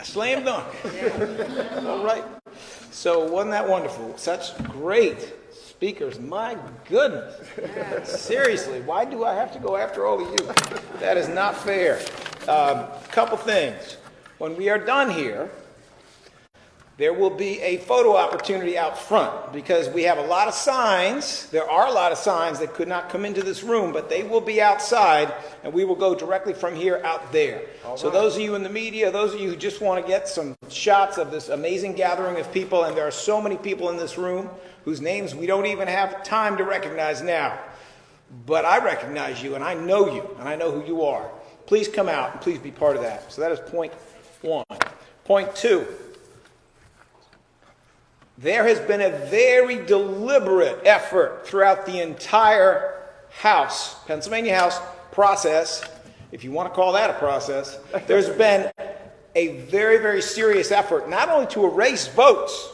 Slam dunk. All right. So wasn't that wonderful? Such great speakers. My goodness. Seriously, why do I have to go after all of you? That is not fair. Couple things. When we are done here, there will be a photo opportunity out front because we have a lot of signs. There are a lot of signs that could not come into this room, but they will be outside, and we will go directly from here out there. So those of you in the media, those of you who just want to get some shots of this amazing gathering of people, and there are so many people in this room whose names we don't even have time to recognize now. But I recognize you, and I know you, and I know who you are. Please come out, and please be part of that. So that is point one. Point two. There has been a very deliberate effort throughout the entire House, Pennsylvania House process, if you want to call that a process. There's been a very, very serious effort not only to erase votes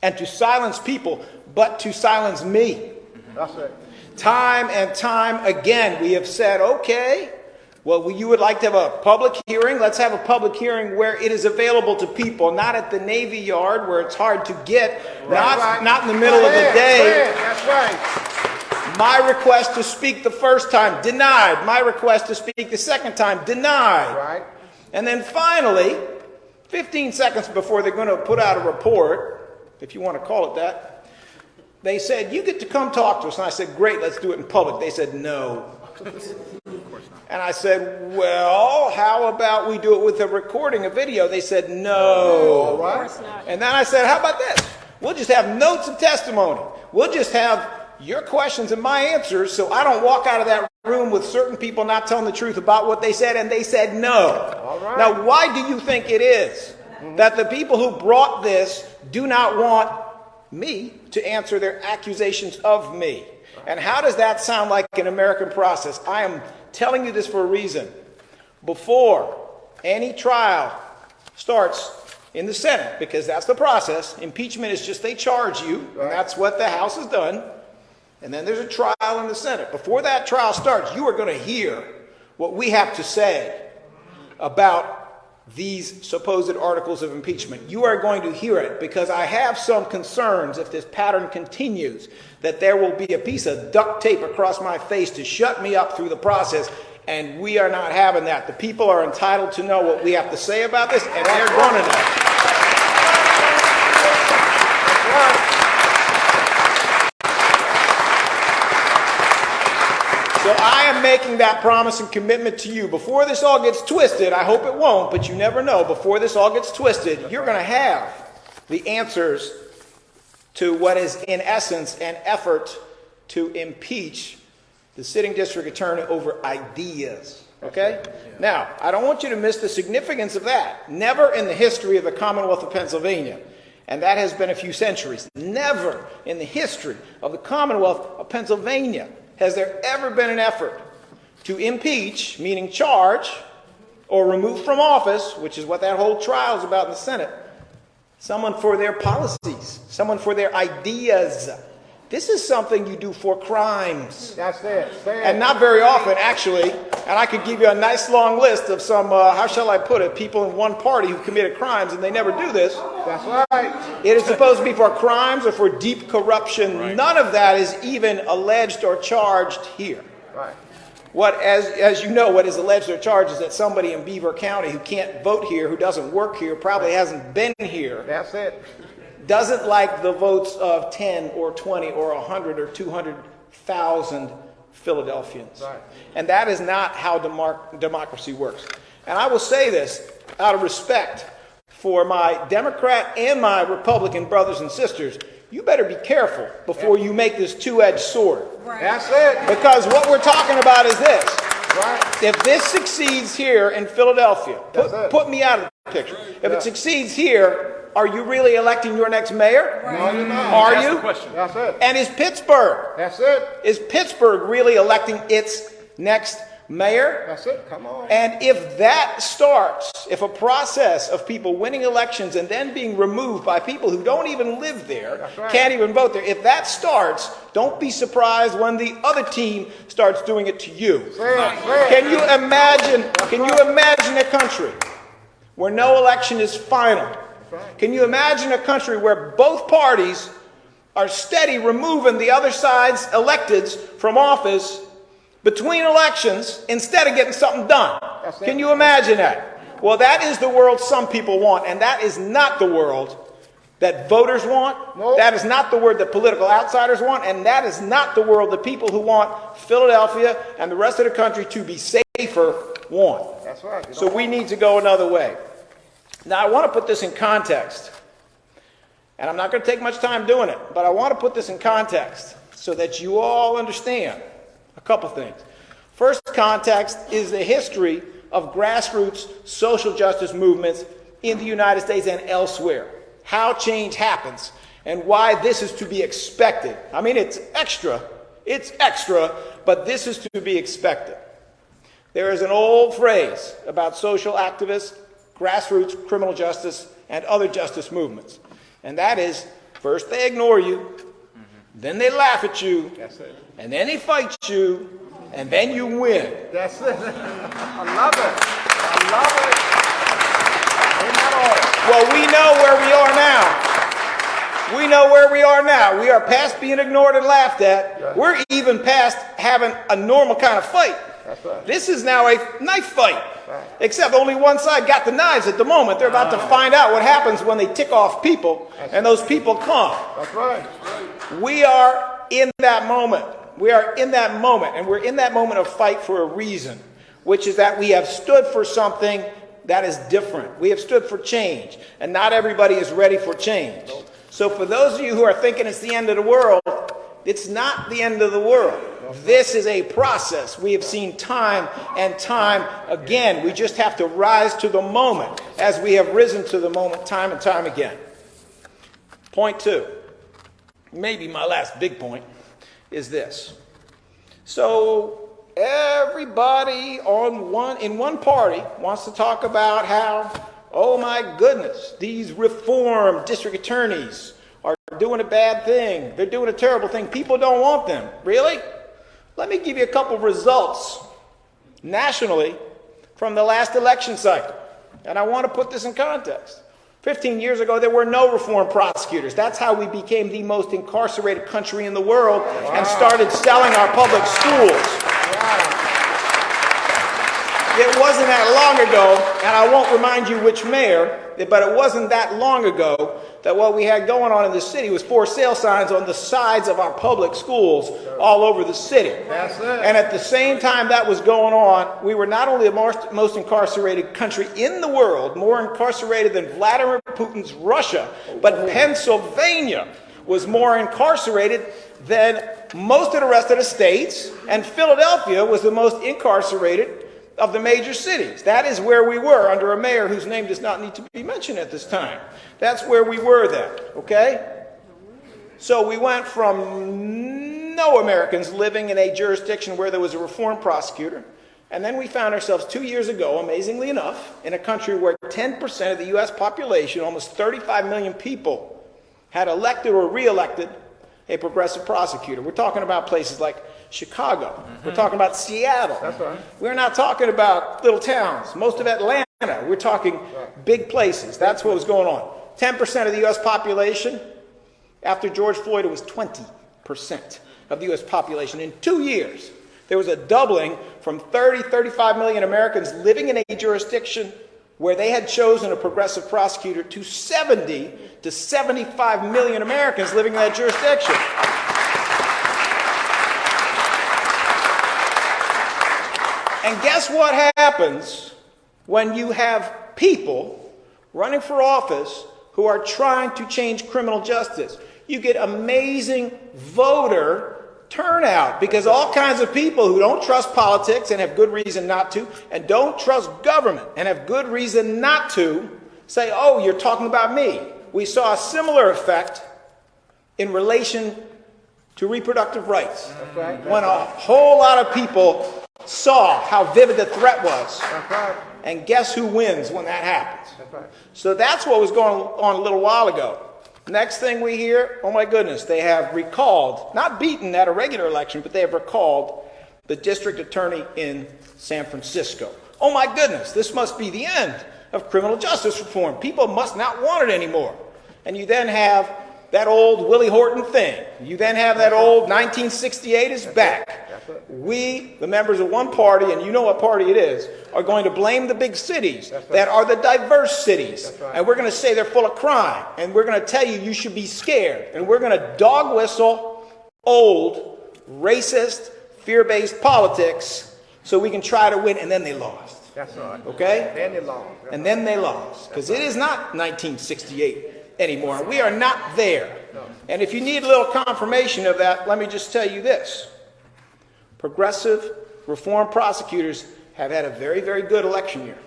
and to silence people, but to silence me. That's it. Time and time again, we have said, okay, well, you would like to have a public hearing? Let's have a public hearing where it is available to people, not at the Navy Yard where it's hard to get, not in the middle of the day. That's right. My request to speak the first time, denied. My request to speak the second time, denied. Right. And then finally, 15 seconds before they're going to put out a report, if you want to call it that, they said, you get to come talk to us. And I said, great, let's do it in public. They said, no. And I said, well, how about we do it with a recording, a video? They said, no. All right. And then I said, how about this? We'll just have notes of testimony. We'll just have your questions and my answers so I don't walk out of that room with certain people not telling the truth about what they said. And they said, no. All right. Now, why do you think it is that the people who brought this do not want me to answer their accusations of me? And how does that sound like an American process? I am telling you this for a reason. Before any trial starts in the Senate, because that's the process, impeachment is just they charge you, and that's what the House has done. And then there's a trial in the Senate. Before that trial starts, you are going to hear what we have to say about these supposed articles of impeachment. You are going to hear it because I have some concerns if this pattern continues that there will be a piece of duct tape across my face to shut me up through the process, and we are not having that. The people are entitled to know what we have to say about this, and they're going to know. So I am making that promise and commitment to you. Before this all gets twisted, I hope it won't, but you never know. Before this all gets twisted, you're going to have the answers to what is, in essence, an effort to impeach the sitting district attorney over ideas. Okay? Now, I don't want you to miss the significance of that. Never in the history of the Commonwealth of Pennsylvania, and that has been a few centuries, never in the history of the Commonwealth of Pennsylvania has there ever been an effort to impeach, meaning charge, or remove from office, which is what that whole trial is about in the Senate, someone for their policies, someone for their ideas. This is something you do for crimes. That's it. And not very often, actually. And I could give you a nice long list of some, how shall I put it, people in one party who committed crimes, and they never do this. That's right. It is supposed to be for crimes or for deep corruption. Right. None of that is even alleged or charged here. Right. What, as you know, what is alleged or charged is that somebody in Beaver County who can't vote here, who doesn't work here, probably hasn't been here. That's it. Doesn't like the votes of 10 or 20 or 100 or 200,000 Philadelphians. Right. And that is not how democracy works. And I will say this out of respect for my Democrat and my Republican brothers and sisters. You better be careful before you make this two-edged sword. Right. That's it. Because what we're talking about is this. Right. If this succeeds here in Philadelphia, put me out of the picture. If it succeeds here, are you really electing your next mayor? Right. No, you're not. Are That's you? the question. That's it. And is Pittsburgh? That's it. Is Pittsburgh really electing its next mayor? That's it. Come on. And if that starts, if a process of people winning elections and then being removed by people who don't even live there, right. can't even vote there, if that starts, don't be surprised when the other team starts doing it to you. Say it. Can you imagine a country where no election is final. Can you imagine a country where both parties are steady removing the other side's electeds from office between elections instead of getting something done? Can you imagine that? Well, that is the world some people want, and that is not the world that voters want. Nope. That is not the word that political outsiders want, and that is not the world that people who want Philadelphia and the rest of the country to be safer want. That's right. So we need to go another way. Now, I want to put this in context, and I'm not going to take much time doing it, but I want to put this in context so that you all understand a couple things. First context is the history of grassroots social justice movements in the United States and elsewhere. How change happens and why this is to be expected. I mean, it's extra, but this is to be expected. There is an old phrase about social activists, grassroots criminal justice, and other justice movements. And that is, first they ignore you, then they laugh at you, and then they fight you, and then you win. That's it. I love it. I love it. Ain't that all? Well, we know where we are now. We know where we are now. We are past being ignored and laughed at. Right. We're even past having a normal kind of fight. That's right. This is now a knife fight. Right. Except only one side got the knives at the moment. They're about to find out what happens when they tick off people, and those people come. That's right. We are in that moment. We are in that moment, and we're in that moment of fight for a reason, which is that we have stood for something that is different. We have stood for change, and not everybody is ready for change. So for those of you who are thinking it's the end of the world, it's not the end of the world. This is a process we have seen time and time again. We just have to rise to the moment as we have risen to the moment time and time again. Point two, maybe my last big point, is this. So everybody in one party wants to talk about how, oh my goodness, these reformed district attorneys are doing a bad thing. They're doing a terrible thing. People don't want them. Really? Let me give you a couple of results nationally from the last election cycle. And I want to put this in context. 15 years ago, there were no reformed prosecutors. That's how we became the most incarcerated country in the world and started selling our public schools. It wasn't that long ago, and I won't remind you which mayor, but it wasn't that long ago that what we had going on in the city was for sale signs on the sides of our public schools all over the city. That's it. And at the same time that was going on, we were not only the most incarcerated country in the world, more incarcerated than Vladimir Putin's Russia, but Pennsylvania was more incarcerated than most of the rest of the states, and Philadelphia was the most incarcerated of the major cities. That is where we were under a mayor whose name does not need to be mentioned at this time. That's where we were then, okay? So we went from no Americans living in a jurisdiction where there was a reformed prosecutor, and then we found ourselves 2 years ago, amazingly enough, in a country where 10% of the U.S. population, almost 35 million people, had elected or re-elected a progressive prosecutor. We're talking about places like Chicago. We're talking about Seattle. That's right. We're not talking about little towns. Most of Atlanta. We're talking big places. That's what was going on. 10% of the U.S. population. After George Floyd, it was 20% of the U.S. population. In 2 years, there was a doubling from 35 million Americans living in a jurisdiction where they had chosen a progressive prosecutor to 70 to 75 million Americans living in that jurisdiction. And guess what happens when you have people running for office who are trying to change criminal justice? You get amazing voter turnout because all kinds of people who don't trust politics and have good reason not to, and don't trust government and have good reason not to, say, oh, you're talking about me. We saw a similar effect in relation to reproductive rights. When a whole lot of people saw how vivid the threat was. And guess who wins when that happens? So that's what was going on a little while ago. Next thing we hear, oh my goodness, they have recalled, not beaten at a regular election, but they have recalled the district attorney in San Francisco. Oh my goodness, this must be the end of criminal justice reform. People must not want it anymore. And you then have that old Willie Horton thing. You then have that old 1968 is back. We, the members of one party, and you know what party it is, are going to blame the big cities that are the diverse cities. And we're going to say they're full of crime. And we're going to tell you should be scared. And we're going to dog whistle old, racist, fear-based politics so we can try to win. And then they lost. That's right. Okay? Then they lost. And then they lost. Because it is not 1968 anymore. We are not there. And if you need a little confirmation of that, let me just tell you this. Progressive reform prosecutors have had a very, very good election year.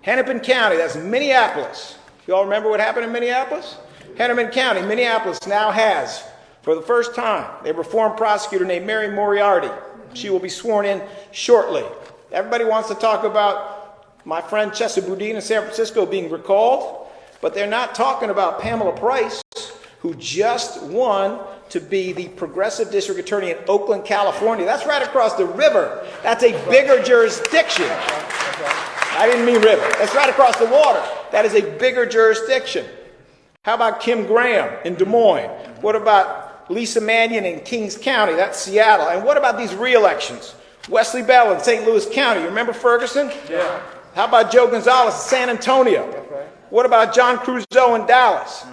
Hennepin County, that's Minneapolis. You all remember what happened in Minneapolis? Hennepin County, Minneapolis now has, for the first time, a reform prosecutor named Mary Moriarty. She will be sworn in shortly. Everybody wants to talk about my friend Chesa Boudin in San Francisco being recalled, but they're not talking about Pamela Price, who just won to be the progressive district attorney in Oakland, California. That's right across the river. That's a bigger jurisdiction. I didn't mean river. That's right across the water. That is a bigger jurisdiction. How about Kim Graham in Des Moines? What about Lisa Mannion in Kings County? That's Seattle. And what about these re-elections? Wesley Bell in St. Louis County. You remember Ferguson? Yeah. How about Joe Gonzalez in San Antonio? What about John Crusoe in Dallas?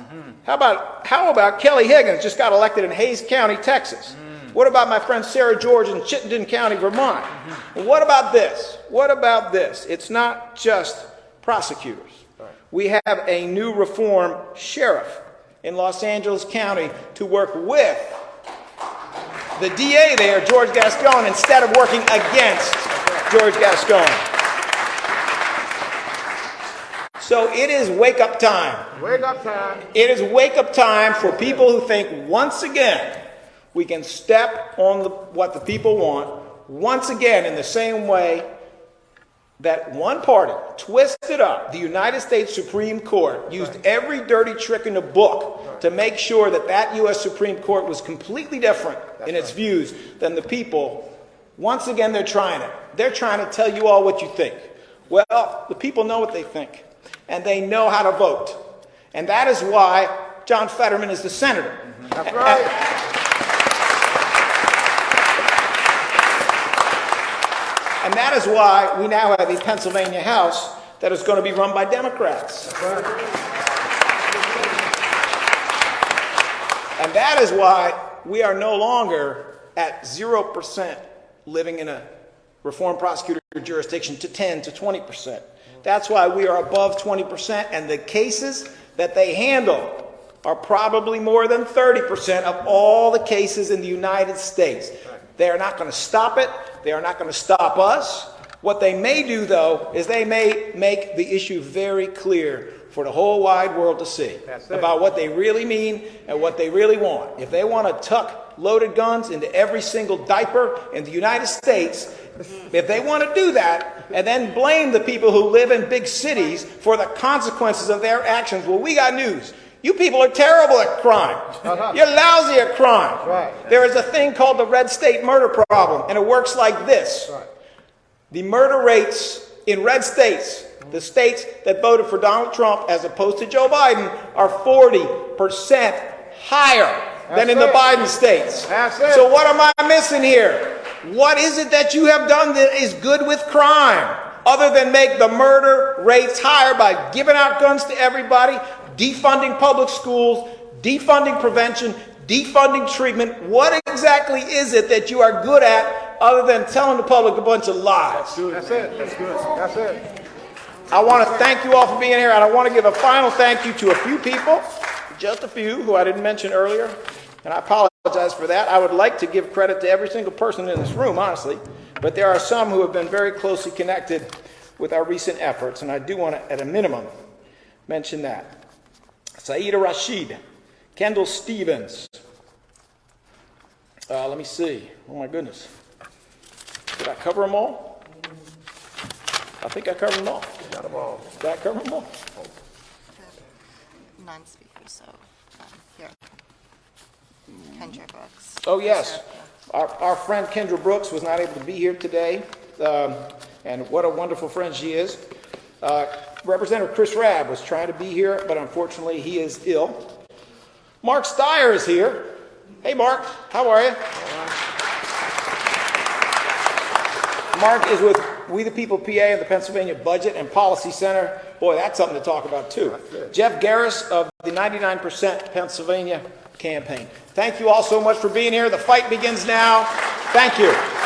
How about Kelly Higgins, just got elected in Hayes County, Texas? What about my friend Sarah George in Chittenden County, Vermont? And what about this? What about this? It's not just prosecutors. We have a new reform sheriff in Los Angeles County to work with the DA there, George Gascon, instead of working against George Gascon. So it is wake-up time. Wake-up time. It is wake-up time for people who think once again we can step on what the people want, once again in the same way that one party twisted up the United States Supreme Court, used every dirty trick in the book to make sure that that U.S. Supreme Court was completely different in its views than the people. Once again, they're trying it. They're trying to tell you all what you think. Well, the people know what they think. And they know how to vote. And that is why John Fetterman is the senator. That's right. And that is why we now have a Pennsylvania House that is going to be run by Democrats. That's right. And that is why we are no longer at 0% living in a reform prosecutor jurisdiction to 10 to 20%. That's why we are above 20%, and the cases that they handle are probably more than 30% of all the cases in the United States. They are not going to stop it. They are not going to stop us. What they may do, though, is they may make the issue very clear for the whole wide world to see about what they really mean and what they really want. If they want to tuck loaded guns into every single diaper in the United States, if they want to do that and then blame the people who live in big cities for the consequences of their actions, well, we got news. You people are terrible at crime. You're lousy at crime. Right. There is a thing called the red state murder problem, and it works like this. Right. The murder rates in red states, the states that voted for Donald Trump as opposed to Joe Biden, are 40% higher than in the Biden states. That's it. So what am I missing here? What is it that you have done that is good with crime, other than make the murder rates higher by giving out guns to everybody, defunding public schools, defunding prevention, defunding treatment? What exactly is it that you are good at other than telling the public a bunch of lies? That's it. That's good. That's it. I want to thank you all for being here, and I want to give a final thank you to a few people, just a few who I didn't mention earlier, and I apologize for that. I would like to give credit to every single person in this room, honestly, but there are some who have been very closely connected with our recent efforts, and I do want to, at a minimum, mention that. Saida Rashid, Kendall Stevens. Let me see. Oh, my goodness. Did I cover them all? I think I covered them all. Got them all. Did I cover them all? Non-speakers, so here. Kendra Brooks. Oh, yes. Our friend Kendra Brooks was not able to be here today, and what a wonderful friend she is. Representative Chris Rabb was trying to be here, but unfortunately he is ill. Mark Steyer is here. Hey, Mark, how are you? Mark is with We the People PA and the Pennsylvania Budget and Policy Center. Boy, that's something to talk about, too. Jeff Garris of the 99% Pennsylvania campaign. Thank you all so much for being here. The fight begins now. Thank you.